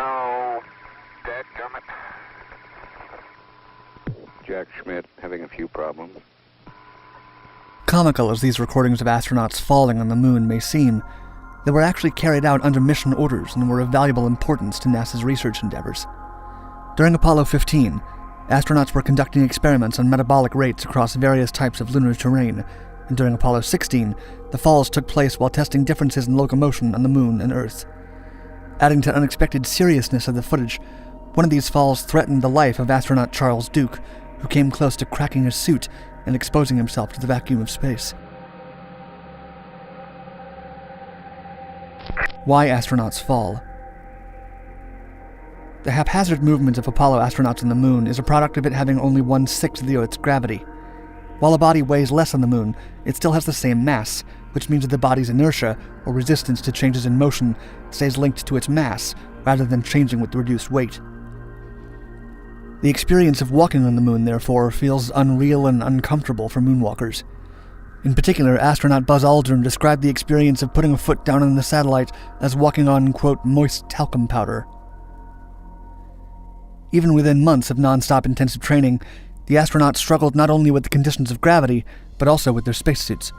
No. Dadgummit. Jack Schmidt, having a few problems. Comical as these recordings of astronauts falling on the moon may seem, they were actually carried out under mission orders and were of valuable importance to NASA's research endeavors. During Apollo 15, astronauts were conducting experiments on metabolic rates across various types of lunar terrain, and during Apollo 16, the falls took place while testing differences in locomotion on the moon and Earth. Adding to the unexpected seriousness of the footage, one of these falls threatened the life of astronaut Charles Duke, who came close to cracking his suit and exposing himself to the vacuum of space. Why astronauts fall. The haphazard movement of Apollo astronauts on the moon is a product of it having only 1/6 of the Earth's gravity. While a body weighs less on the moon, it still has the same mass, which means that the body's inertia, or resistance to changes in motion, stays linked to its mass, rather than changing with the reduced weight. The experience of walking on the moon, therefore, feels unreal and uncomfortable for moonwalkers. In particular, astronaut Buzz Aldrin described the experience of putting a foot down on the satellite as walking on, quote, moist talcum powder. Even within months of non-stop intensive training, the astronauts struggled not only with the conditions of gravity, but also with their spacesuits.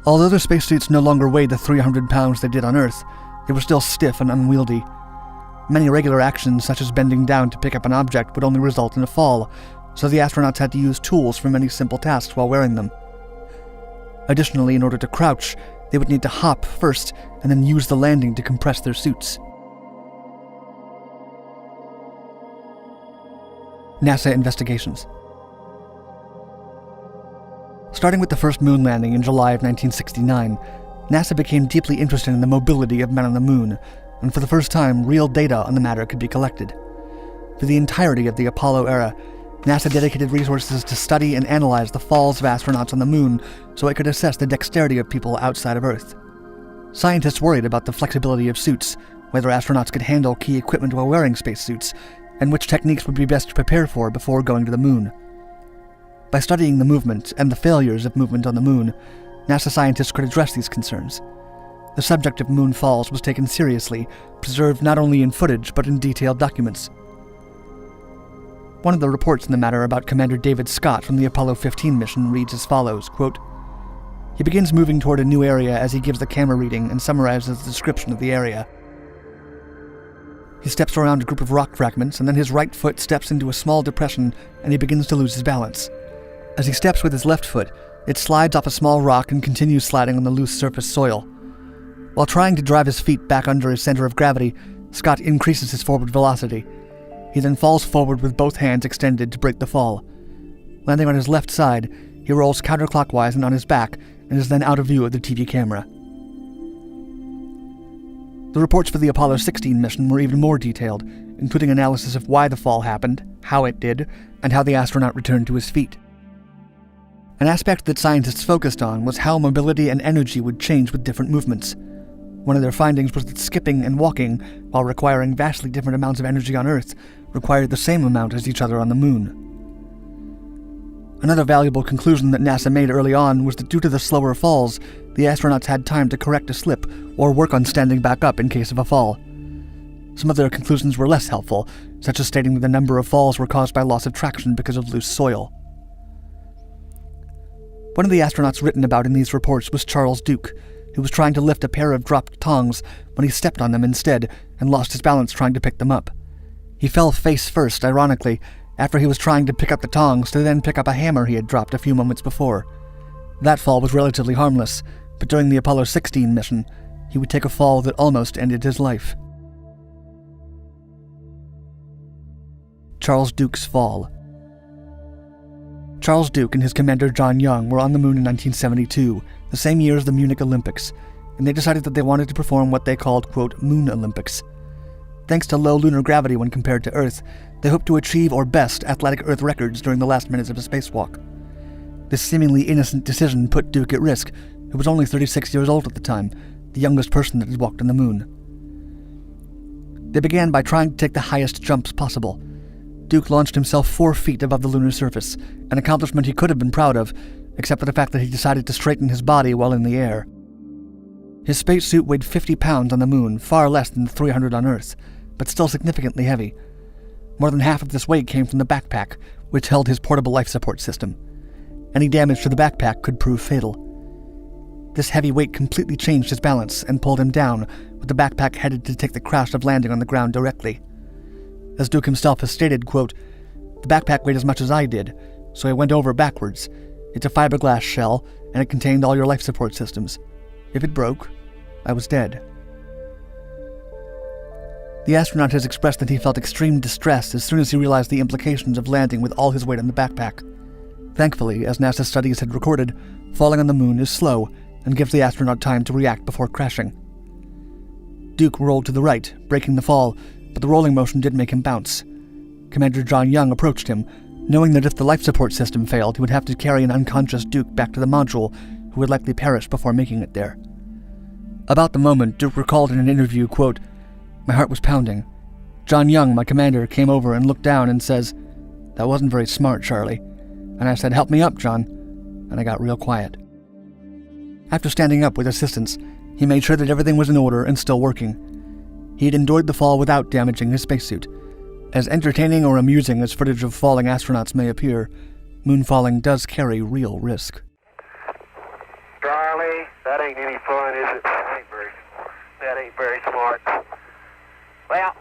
Although their spacesuits no longer weighed the 300 pounds they did on Earth, they were still stiff and unwieldy. Many regular actions, such as bending down to pick up an object, would only result in a fall, so the astronauts had to use tools for many simple tasks while wearing them. Additionally, in order to crouch, they would need to hop first and then use the landing to compress their suits. NASA investigations. Starting with the first moon landing in July of 1969, NASA became deeply interested in the mobility of men on the moon, and for the first time, real data on the matter could be collected. For the entirety of the Apollo era, NASA dedicated resources to study and analyze the falls of astronauts on the moon so it could assess the dexterity of people outside of Earth. Scientists worried about the flexibility of suits, whether astronauts could handle key equipment while wearing spacesuits, and which techniques would be best to prepare for before going to the moon. By studying the movement and the failures of movement on the moon, NASA scientists could address these concerns. The subject of moon falls was taken seriously, preserved not only in footage but in detailed documents. One of the reports in the matter about Commander David Scott from the Apollo 15 mission reads as follows, quote, "He begins moving toward a new area as he gives the camera reading and summarizes the description of the area. He steps around a group of rock fragments, and then his right foot steps into a small depression and he begins to lose his balance. As he steps with his left foot, it slides off a small rock and continues sliding on the loose surface soil. While trying to drive his feet back under his center of gravity, Scott increases his forward velocity. He then falls forward with both hands extended to break the fall. Landing on his left side, he rolls counterclockwise and on his back, and is then out of view of the TV camera." The reports for the Apollo 16 mission were even more detailed, including analysis of why the fall happened, how it did, and how the astronaut returned to his feet. An aspect that scientists focused on was how mobility and energy would change with different movements. One of their findings was that skipping and walking, while requiring vastly different amounts of energy on Earth, required the same amount as each other on the moon. Another valuable conclusion that NASA made early on was that due to the slower falls, the astronauts had time to correct a slip or work on standing back up in case of a fall. Some of their conclusions were less helpful, such as stating that the number of falls were caused by loss of traction because of loose soil. One of the astronauts written about in these reports was Charles Duke, who was trying to lift a pair of dropped tongs when he stepped on them instead and lost his balance trying to pick them up. He fell face first, ironically, after he was trying to pick up the tongs to then pick up a hammer he had dropped a few moments before. That fall was relatively harmless, but during the Apollo 16 mission, he would take a fall that almost ended his life. Charles Duke's fall. Charles Duke and his commander John Young were on the moon in 1972, the same year as the Munich Olympics, and they decided that they wanted to perform what they called, quote, Moon Olympics. Thanks to low lunar gravity when compared to Earth, they hoped to achieve or best athletic Earth records during the last minutes of a spacewalk. This seemingly innocent decision put Duke at risk, who was only 36 years old at the time, the youngest person that had walked on the moon. They began by trying to take the highest jumps possible. Duke launched himself 4 feet above the lunar surface, an accomplishment he could have been proud of, except for the fact that he decided to straighten his body while in the air. His spacesuit weighed 50 pounds on the moon, far less than the 300 on Earth, but still significantly heavy. More than half of this weight came from the backpack, which held his portable life support system. Any damage to the backpack could prove fatal. This heavy weight completely changed his balance and pulled him down, with the backpack headed to take the crash of landing on the ground directly. As Duke himself has stated, quote, "The backpack weighed as much as I did, so I went over backwards. It's a fiberglass shell, and it contained all your life support systems. If it broke, I was dead." The astronaut has expressed that he felt extreme distress as soon as he realized the implications of landing with all his weight on the backpack. Thankfully, as NASA studies had recorded, falling on the moon is slow and gives the astronaut time to react before crashing. Duke rolled to the right, breaking the fall, but the rolling motion did make him bounce. Commander John Young approached him, knowing that if the life support system failed, he would have to carry an unconscious Duke back to the module, who would likely perish before making it there. About the moment, Duke recalled in an interview, quote, "My heart was pounding. John Young, my commander, came over and looked down and says, 'That wasn't very smart, Charlie.' And I said, 'Help me up, John.' And I got real quiet." After standing up with assistance, he made sure that everything was in order and still working. He had endured the fall without damaging his spacesuit. As entertaining or amusing as footage of falling astronauts may appear, moonfalling does carry real risk. Charlie, that ain't any fun, is it? That ain't very smart. Well,